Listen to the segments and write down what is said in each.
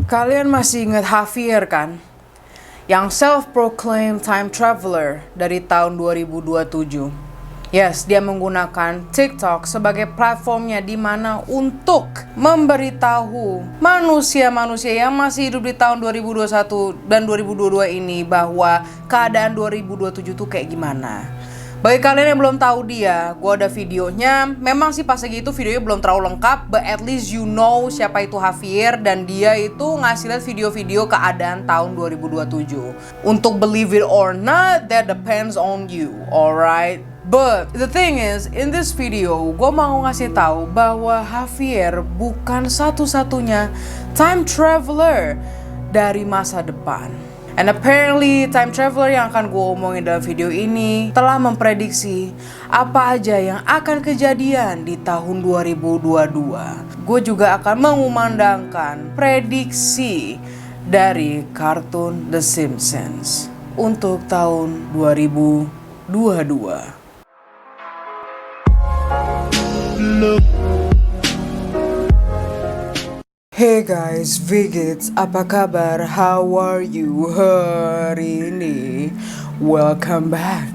Kalian masih ingat Javier kan? Yang self-proclaimed time traveler dari tahun 2027. Yes, dia menggunakan TikTok sebagai platformnya di mana untuk memberitahu manusia-manusia yang masih hidup di tahun 2021 dan 2022 ini bahwa keadaan 2027 tuh kayak gimana. Bagi kalian yang belum tahu dia, gue ada videonya. Memang sih pas segitu videonya belum terlalu lengkap, but at least you know siapa itu Javier. Dan dia itu ngasih lihat video-video keadaan tahun 2027. Untuk believe it or not, that depends on you, alright? But the thing is, in this video, gue mau ngasih tahu bahwa Javier bukan satu-satunya time traveler dari masa depan. And apparently, time traveler yang akan gue omongin dalam video ini telah memprediksi apa aja yang akan kejadian di tahun 2022. Gue juga akan mengumandangkan prediksi dari kartun The Simpsons untuk tahun 2022. Hey guys, Vigits, apa kabar? How are you hari ini? Welcome back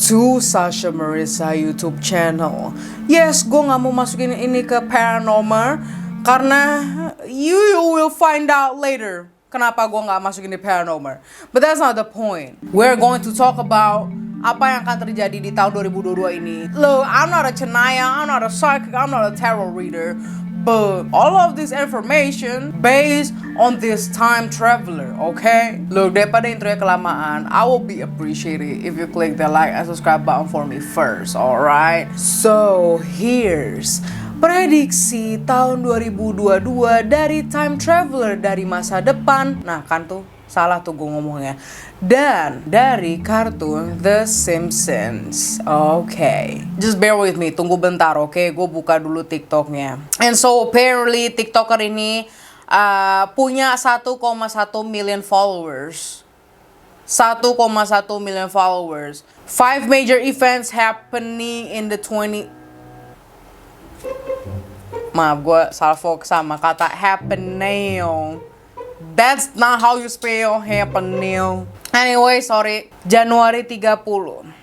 to Sasha Marissa YouTube channel. Yes, gue gak mau masukin ini ke paranormal karena you will find out later kenapa gue gak masukin di paranormal. But that's not the point. We're going to talk about apa yang akan terjadi di tahun 2022 ini. Look, I'm not a Chennaya, I'm not a psychic, I'm not a tarot reader. But all of this information based on this time traveler, okay? Look, daripada intronya kelamaan, I will be appreciated if you click the like and subscribe button for me first, alright? So, here's prediksi tahun 2022 dari time traveler dari masa depan. Nah, kan tuh, salah tuh gue ngomongnya. Dan dari kartun The Simpsons. Okay, just bear with me, tunggu bentar, okay? Gue buka dulu TikToknya. And so apparently TikToker ini punya 1,1 million followers. 1,1 million followers. 5 major events happening in the 20... Maaf, gue salah fokus sama kata happening. That's not how you spell happening. Anyway, sorry. Januari 30.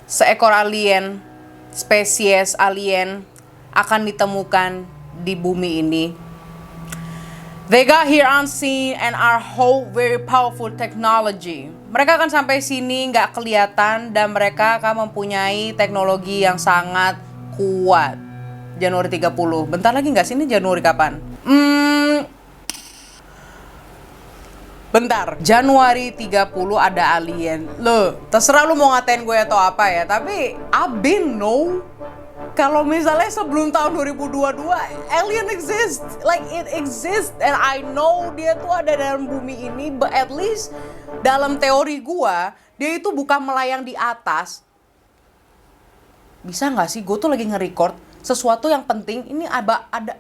Seekor alien, spesies alien akan ditemukan di bumi ini. They got here unseen and are hold very powerful technology. Mereka akan sampai sini nggak kelihatan dan mereka akan mempunyai teknologi yang sangat kuat. Januari 30. Bentar lagi nggak sih, ini Januari kapan? Bentar, Januari 30 ada alien. Loh, terserah lu mau ngatain gue atau apa ya, tapi I've been know kalau misalnya sebelum tahun 2022 alien exist, like it exists, and I know dia tuh ada dalam bumi ini, but at least dalam teori gue dia itu bukan melayang di atas. Bisa nggak sih, gue tuh lagi nge-record sesuatu yang penting, ini ada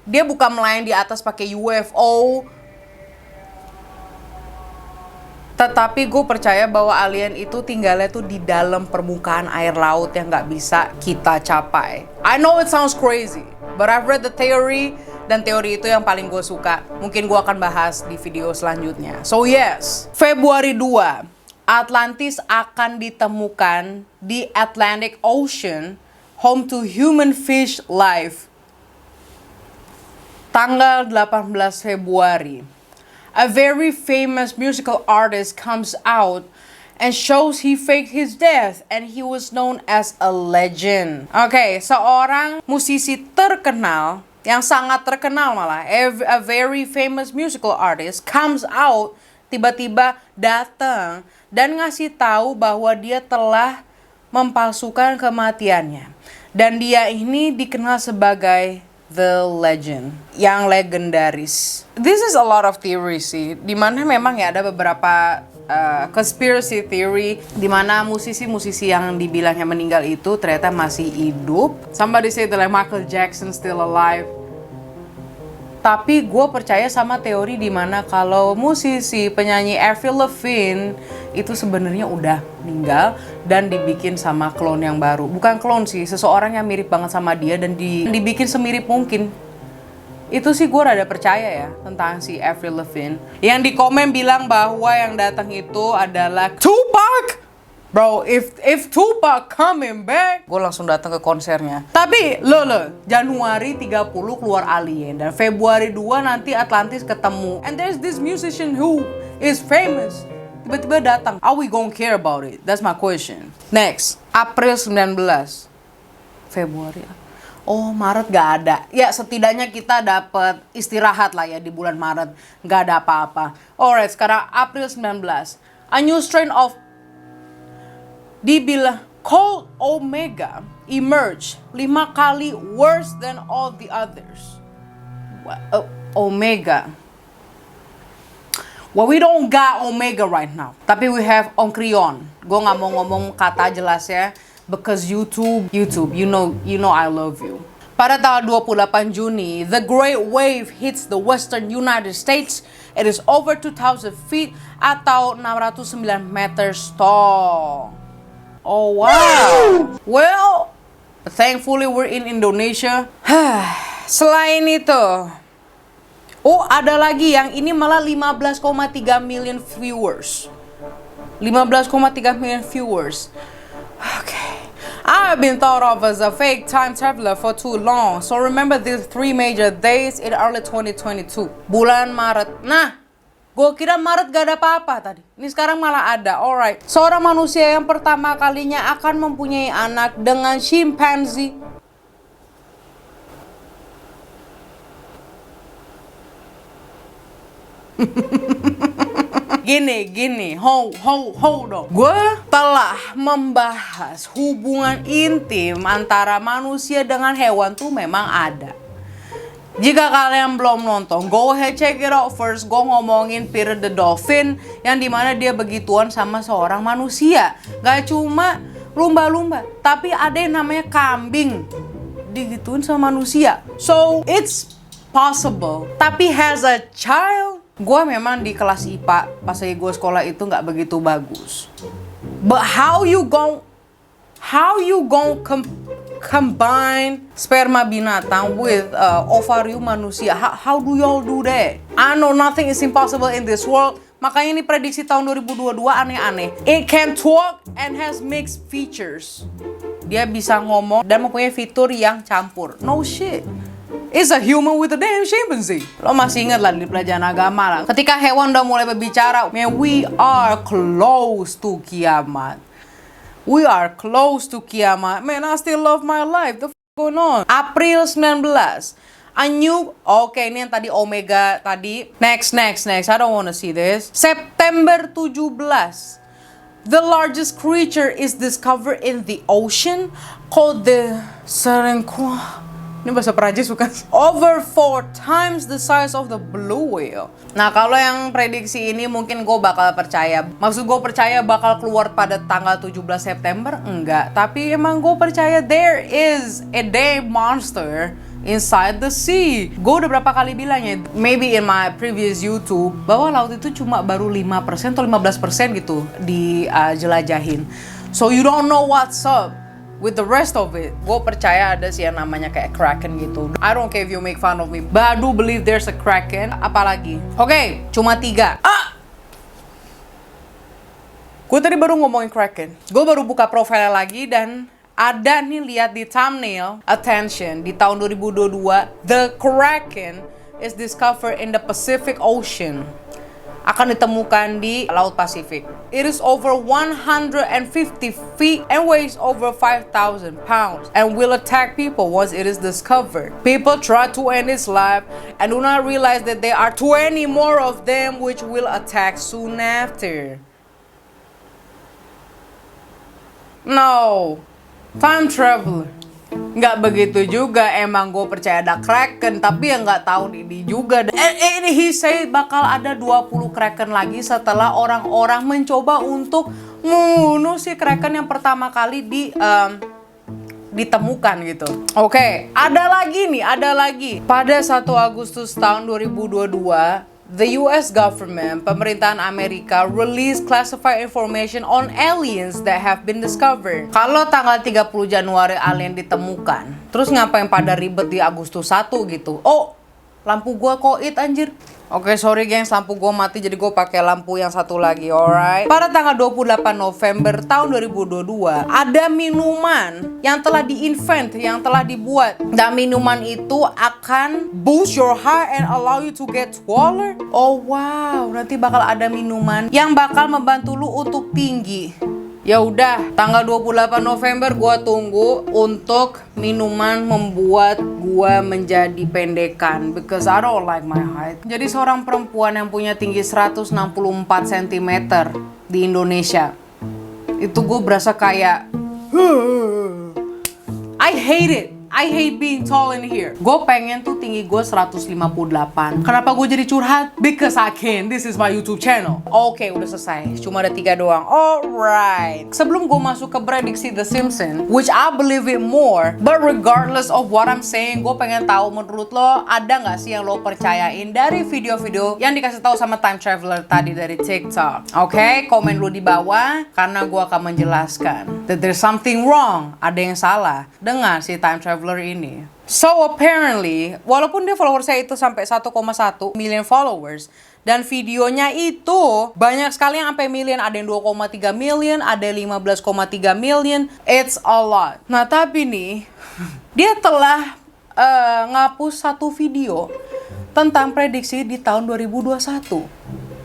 dia bukan melayang di atas pakai UFO. Tetapi gue percaya bahwa alien itu tinggalnya tuh di dalam permukaan air laut yang gak bisa kita capai. I know it sounds crazy, but I've read the theory, dan teori itu yang paling gue suka. Mungkin gue akan bahas di video selanjutnya. So yes, Februari 2, Atlantis akan ditemukan di Atlantic Ocean, home to human fish life. Tanggal 18 Februari. A very famous musical artist comes out and shows he faked his death and he was known as a legend. Okay, seorang musisi terkenal, yang sangat terkenal malah, a very famous musical artist comes out, tiba-tiba datang dan ngasih tahu bahwa dia telah mempalsukan kematiannya. Dan dia ini dikenal sebagai the legend, yang legendaris. This is a lot of theory sih, dimana memang ya ada beberapa conspiracy theory dimana musisi-musisi yang dibilangnya meninggal itu ternyata masih hidup. Somebody say that like Michael Jackson still alive. Tapi gue percaya sama teori dimana kalau musisi penyanyi Avril Lavigne itu sebenarnya udah meninggal dan dibikin sama klon yang baru. Bukan klon sih, seseorang yang mirip banget sama dia dan dibikin semirip mungkin. Itu sih gue rada percaya ya tentang si Avril Lavigne. Yang di komen bilang bahwa yang datang itu adalah Tupac. Bro, if Tupac coming back, gue langsung datang ke konsernya. Tapi lo Januari 30 keluar Alien dan Februari 2 nanti Atlantis ketemu. And there's this musician who is famous. Tiba-tiba datang. Are we gonna care about it? That's my question. Next, April 19. Februari. Oh, Maret gak ada. Ya, setidaknya kita dapat istirahat lah ya di bulan Maret. Gak ada apa-apa. Alright, sekarang April 19. A new strain of dibilang Cold Omega emerge 5 kali worse than all the others. Omega. Well, we don't got Omega right now. Tapi we have Omicron. Gue gak mau ngomong kata jelasnya. Because YouTube, you know I love you. Pada tanggal 28 Juni, the Great Wave hits the western United States. It is over 2,000 feet atau 609 meters tall. Oh wow. Well, thankfully we're in Indonesia. Selain itu, oh ada lagi yang ini malah 15,3 million viewers. 15,3 million viewers. Okay. I've been thought of as a fake time traveler for too long. So remember these 3 major days in early 2022. Bulan Maret. Nah, gue kira Maret gak ada apa-apa tadi. Ini sekarang malah ada. Alright. Seorang manusia yang pertama kalinya akan mempunyai anak dengan chimpanzee. Gini, hold on. Gue telah membahas hubungan intim antara manusia dengan hewan tuh memang ada. Jika kalian belum nonton, go ahead check it out first. Gue ngomongin Peter the Dolphin yang dimana dia begituan sama seorang manusia. Gak cuma lumba-lumba, tapi ada yang namanya kambing digituin sama manusia. So it's possible. Tapi has a child, gue memang di kelas IPA pas lagi gue sekolah itu nggak begitu bagus. But how you gon' combine sperma binatang with ovarium manusia? How do y'all do that? I know nothing is impossible in this world. Makanya ini prediksi tahun 2022 aneh-aneh. It can talk and has mixed features. Dia bisa ngomong dan mempunyai fitur yang campur. No shit. It's a human with a damn chimpanzee. Lo masih ingat lah di pelajaran agama lah. Ketika hewan udah mulai berbicara, man, we are close to kiamat. We are close to kiamat. Man, I still love my life. The f*** going on? April 19. A new... Oke, ini yang tadi Omega tadi. Next. I don't wanna see this. September 17. The largest creature is discovered in the ocean called the Serenkua. Ini bahasa Perancis bukan? Over 4 times the size of the blue whale. Nah, kalau yang prediksi ini mungkin gue bakal percaya. Maksud gue percaya bakal keluar pada tanggal 17 September? Enggak. Tapi emang gue percaya there is a damn monster inside the sea. Gue udah berapa kali bilang ya, maybe in my previous YouTube, bahwa laut itu cuma baru 5% atau 15% gitu dijelajahin. So you don't know what's up with the rest of it. Gue percaya ada sih yang namanya kayak Kraken gitu. I don't care if you make fun of me, but I do believe there's a Kraken. Apalagi? Oke, cuma 3. Gue tadi baru ngomongin Kraken. Gue baru buka profile lagi dan ada nih lihat di thumbnail. Attention, di tahun 2022, the Kraken is discovered in the Pacific Ocean. Akan ditemukan di Laut Pasifik. It is over 150 feet and weighs over 5,000 pounds and will attack people once it is discovered. People try to end its life and do not realize that there are 20 more of them which will attack soon after. No. Time traveler. Nggak begitu juga, emang gue percaya ada Kraken, tapi yang nggak tahun ini juga. Ini he say bakal ada 20 Kraken lagi setelah orang-orang mencoba untuk membunuh si Kraken yang pertama kali ditemukan gitu. Oke, ada lagi. Pada 1 Agustus tahun 2022, the US government, pemerintahan Amerika, release classified information on aliens that have been discovered. Kalau tanggal 30 Januari alien ditemukan, terus ngapain pada ribet di Agustus 1 gitu? Oh, lampu gua koit anjir. Oke, sorry gengs, lampu gua mati jadi gua pakai lampu yang satu lagi, alright. Pada tanggal 28 November tahun 2022, ada minuman yang telah di-invent, yang telah dibuat. Dan minuman itu akan boost your heart and allow you to get taller. Oh wow, nanti bakal ada minuman yang bakal membantu lu untuk tinggi. Ya udah, tanggal 28 November gua tunggu untuk minuman membuat gua menjadi pendekan, because I don't like my height. Jadi seorang perempuan yang punya tinggi 164 cm di Indonesia, itu gue berasa kayak I hate being tall in here. Gue pengen tuh tinggi gue 158. Kenapa gue jadi curhat? Because I can. This is my YouTube channel. Oke, udah selesai. Cuma ada 3 doang. Alright. Sebelum gue masuk ke prediksi The Simpsons, which I believe it more, but regardless of what I'm saying, gue pengen tahu menurut lo, ada nggak sih yang lo percayain dari video-video yang dikasih tahu sama time traveler tadi dari TikTok? Oke, komen lo di bawah karena gue akan menjelaskan that there's something wrong, ada yang salah dengan si time traveler ini. So apparently, walaupun dia followers saya itu sampai 1,1 million followers, dan videonya itu banyak sekali yang sampai million, ada yang 2,3 million, ada yang 15,3 million, it's a lot. Nah tapi nih, dia telah ngapus satu video tentang prediksi di tahun 2021.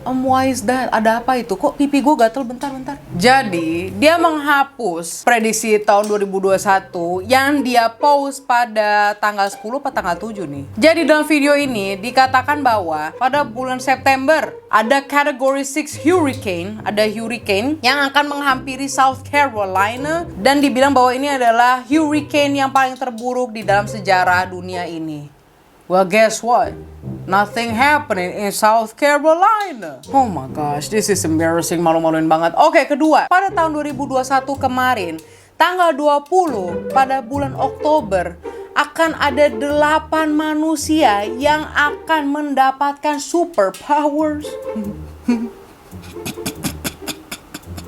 Why is that? Ada apa itu? Kok pipi gue gatel bentar-bentar? Jadi, dia menghapus prediksi tahun 2021 yang dia post pada tanggal 10 atau tanggal 7 nih. Jadi dalam video ini dikatakan bahwa pada bulan September ada kategori 6 hurricane, ada hurricane yang akan menghampiri South Carolina, dan dibilang bahwa ini adalah hurricane yang paling terburuk di dalam sejarah dunia ini. Well, guess what? Nothing happening in South Carolina. Oh my gosh, this is embarrassing, malu-maluin banget. Oke, kedua, pada tahun 2021 kemarin, tanggal 20 pada bulan Oktober, akan ada 8 manusia yang akan mendapatkan superpowers.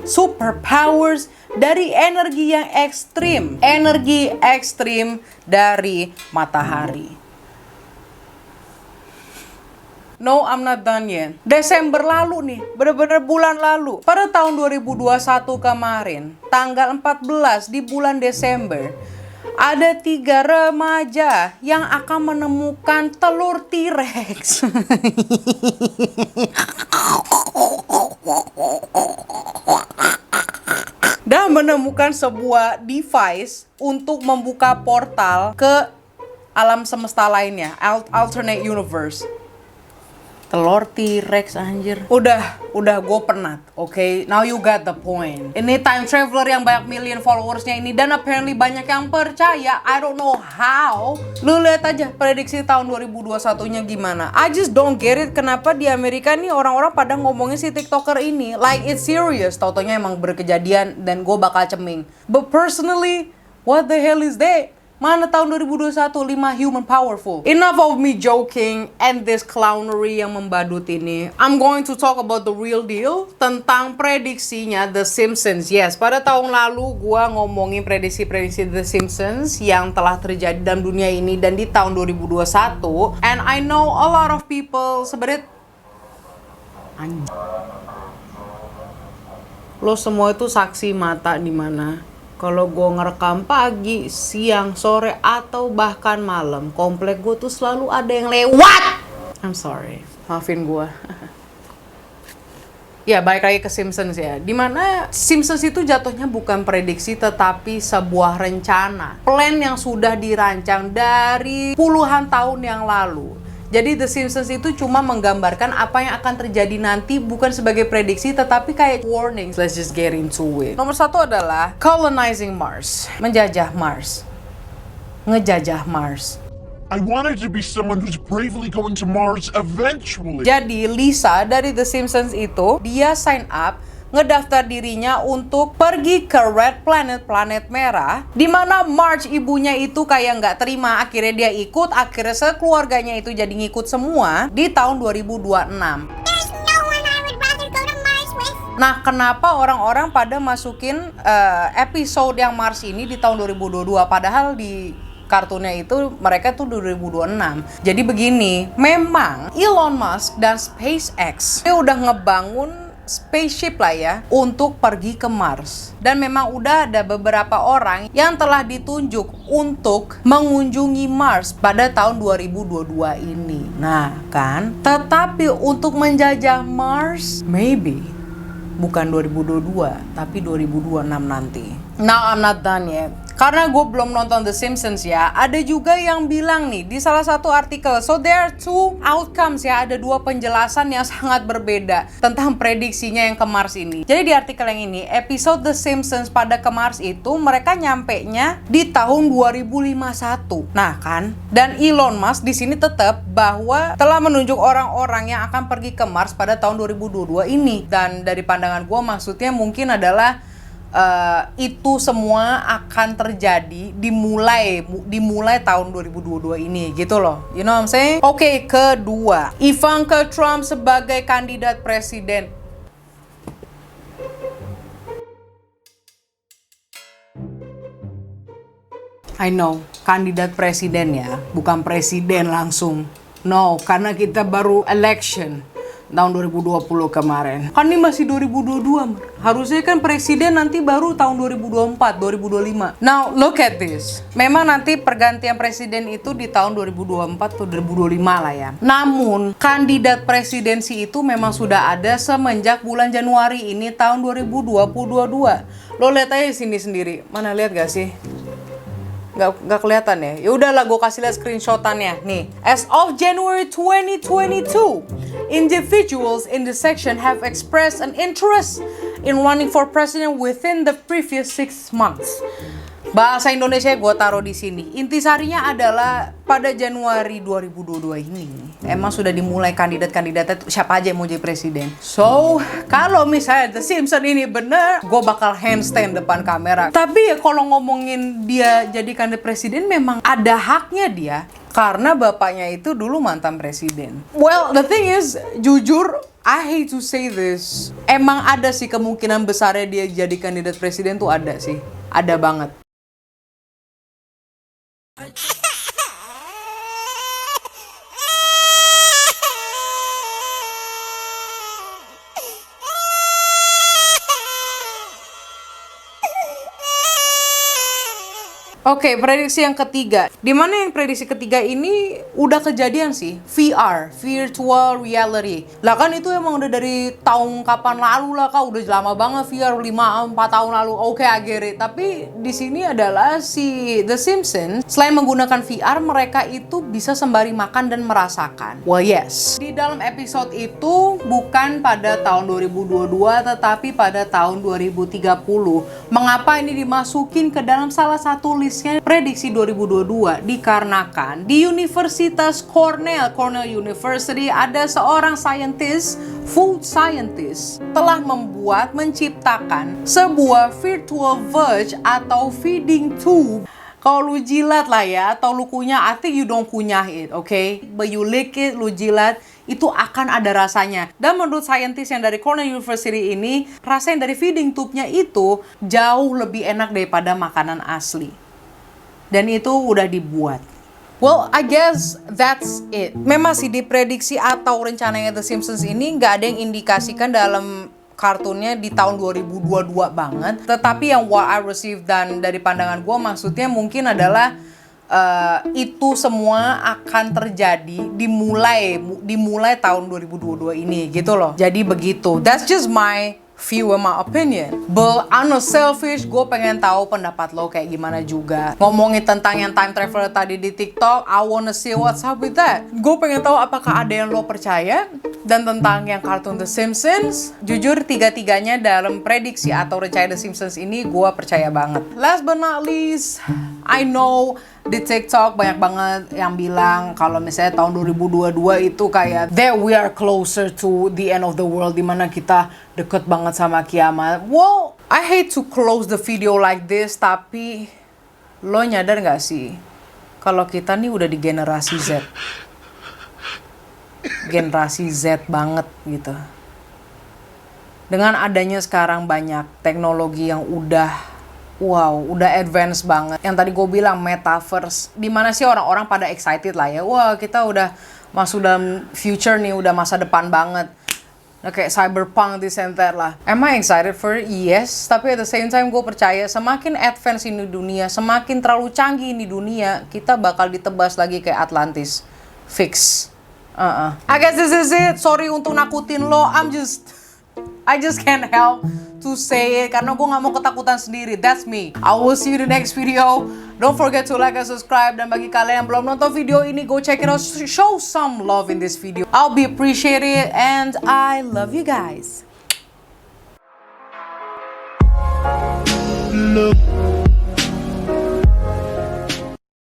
Superpowers dari energi yang ekstrim. Energi ekstrim dari matahari. No, I'm not done yet. Desember lalu nih, bener-bener bulan lalu. Pada tahun 2021 kemarin, tanggal 14 di bulan Desember, ada 3 remaja yang akan menemukan telur T-Rex. Dan menemukan sebuah device untuk membuka portal ke alam semesta lainnya, alternate universe. Telur T-Rex anjir. Udah gue penat. Oke, now you got the point. Ini time traveler yang banyak million followersnya ini, dan apparently banyak yang percaya. I don't know how. Lu lihat aja prediksi tahun 2021-nya gimana. I just don't get it, kenapa di Amerika nih orang-orang pada ngomongin si TikToker ini like it's serious. Tau-taunya emang berkejadian dan gue bakal ceming. But personally, what the hell is that? Mana tahun 2021 5 human powerful? Enough of me joking and this clownery yang membadut ini. I'm going to talk about the real deal tentang prediksinya The Simpsons. Yes, pada tahun lalu gua ngomongin prediksi-prediksi The Simpsons yang telah terjadi dalam dunia ini dan di tahun 2021. And I know a lot of people sebenarnya lo semua itu saksi mata di mana? Kalau gue ngerekam pagi, siang, sore, atau bahkan malam, komplek gue tuh selalu ada yang lewat. I'm sorry, maafin gue. Ya, balik lagi ke Simpsons ya. Dimana Simpsons itu jatuhnya bukan prediksi, tetapi sebuah rencana. Plan yang sudah dirancang dari puluhan tahun yang lalu. Jadi The Simpsons itu cuma menggambarkan apa yang akan terjadi nanti, bukan sebagai prediksi, tetapi kayak warning. Let's just get into it. Nomor 1 adalah colonizing Mars, menjajah Mars. ngejajah Mars. I wanted to be someone who's bravely going to Mars eventually. Jadi Lisa dari The Simpsons itu, dia sign up ngedaftar dirinya untuk pergi ke Red Planet, planet merah, di mana Marge ibunya itu kayak nggak terima, akhirnya dia ikut, akhirnya sekeluarganya itu jadi ngikut semua di tahun 2026. Nah, kenapa orang-orang pada masukin episode yang Mars ini di tahun 2022, padahal di kartunnya itu mereka tuh 2026. Jadi begini, memang Elon Musk dan SpaceX dia udah ngebangun spaceship lah ya untuk pergi ke Mars. Dan memang udah ada beberapa orang yang telah ditunjuk untuk mengunjungi Mars pada tahun 2022 ini. Nah kan, tetapi untuk menjajah Mars, maybe bukan 2022, tapi 2026 nanti. Now I'm not done yet. Karena gue belum nonton The Simpsons ya, ada juga yang bilang nih di salah satu artikel, so there are two outcomes ya, ada dua penjelasan yang sangat berbeda tentang prediksinya yang ke Mars ini. Jadi di artikel yang ini, episode The Simpsons pada ke Mars itu mereka nyampe-nya di tahun 2051. Nah kan, dan Elon Musk di sini tetap bahwa telah menunjuk orang-orang yang akan pergi ke Mars pada tahun 2022 ini. Dan dari pandangan gue maksudnya mungkin adalah itu semua akan terjadi dimulai tahun 2022 ini gitu loh. You know what I'm saying? Oke, kedua, Ivanka Trump sebagai kandidat presiden. I know, kandidat presiden ya, bukan presiden langsung. No, karena kita baru election tahun 2020 kemarin. Kan ini masih 2022. Harusnya kan presiden nanti baru tahun 2024, 2025. Now, look at this. Memang nanti pergantian presiden itu di tahun 2024 atau 2025 lah ya. Namun, kandidat presidensi itu memang sudah ada semenjak bulan Januari ini tahun 2022. Lo lihat aja di sini sendiri. Mana lihat gak sih? Nggak kelihatan ya? Ya udahlah, gue kasih lihat screenshotannya. Nih, as of January 2022, individuals in this section have expressed an interest in running for president within the previous 6 months. Bahasa Indonesia gue taruh di sini. Intisarinya adalah pada Januari 2022 ini emang sudah dimulai kandidat-kandidatnya siapa aja yang mau jadi presiden. So, kalau misalnya The Simpsons ini bener, gue bakal handstand depan kamera. Tapi ya kalau ngomongin dia jadi kandidat presiden, memang ada haknya dia. Karena bapaknya itu dulu mantan presiden. Well, the thing is, jujur, I hate to say this, emang ada sih kemungkinan besarnya dia jadi kandidat presiden tuh ada sih. Ada banget. Oke, prediksi yang ketiga. Dimana yang prediksi ketiga ini udah kejadian sih. VR, Virtual Reality. Lah kan itu emang udah dari tahun kapan lalu lah, Kak. Udah lama banget VR, 5-4 tahun lalu. Oke, I get it. Tapi di sini adalah si The Simpsons, selain menggunakan VR, mereka itu bisa sembari makan dan merasakan. Well, yes. Di dalam episode itu bukan pada tahun 2022, tetapi pada tahun 2030. Mengapa ini dimasukin ke dalam salah satu list prediksi 2022? Dikarenakan di Universitas Cornell University ada seorang food scientist telah menciptakan sebuah virtual verge atau feeding tube. Kalau lu jilat lah ya, atau lu kunyah, I think you don't kunyah it, okay? But you lick it, lu jilat, itu akan ada rasanya. Dan menurut scientist yang dari Cornell University ini, rasa yang dari feeding tube-nya itu jauh lebih enak daripada makanan asli. Dan itu udah dibuat. Well, I guess that's it. Memang sih diprediksi atau rencananya The Simpsons ini nggak ada yang indikasikan dalam kartunnya di tahun 2022 banget. Tetapi yang what I received dan dari pandangan gue maksudnya mungkin adalah itu semua akan terjadi dimulai tahun 2022 ini gitu loh. Jadi begitu. That's just my view and my opinion. But I'm not selfish, gue pengen tahu pendapat lo kayak gimana juga. Ngomongin tentang yang time traveler tadi di TikTok, I wanna see what's up with that. Gue pengen tahu apakah ada yang lo percaya. Dan tentang yang kartun The Simpsons, jujur tiga-tiganya dalam prediksi atau rencana The Simpsons ini gue percaya banget. Last but not least, I know Di TikTok banyak banget yang bilang kalau misalnya tahun 2022 itu kayak that we are closer to the end of the world, dimana kita deket banget sama kiamat. Well, I hate to close the video like this, tapi lo nyadar gak sih kalau kita nih udah di generasi Z, generasi Z banget gitu. Dengan adanya sekarang banyak teknologi yang udah advance banget. Yang tadi gue bilang metaverse, dimana sih orang-orang pada excited lah ya. Wah, kita udah masuk dalam future nih, udah masa depan banget. Nah, kayak cyberpunk di center lah. Am I excited for it? Yes. Tapi at the same time gue percaya semakin advance ini dunia, semakin terlalu canggih ini dunia, kita bakal ditebas lagi kayak Atlantis. Fix. I guess this is it. Sorry untuk nakutin lo. I just can't help to say it karena gue gak mau ketakutan sendiri. That's me. I will see you in the next video. Don't forget to like and subscribe. Dan bagi kalian yang belum nonton video ini, go check it out. Show some love in this video. I'll be appreciated and I love you guys. Look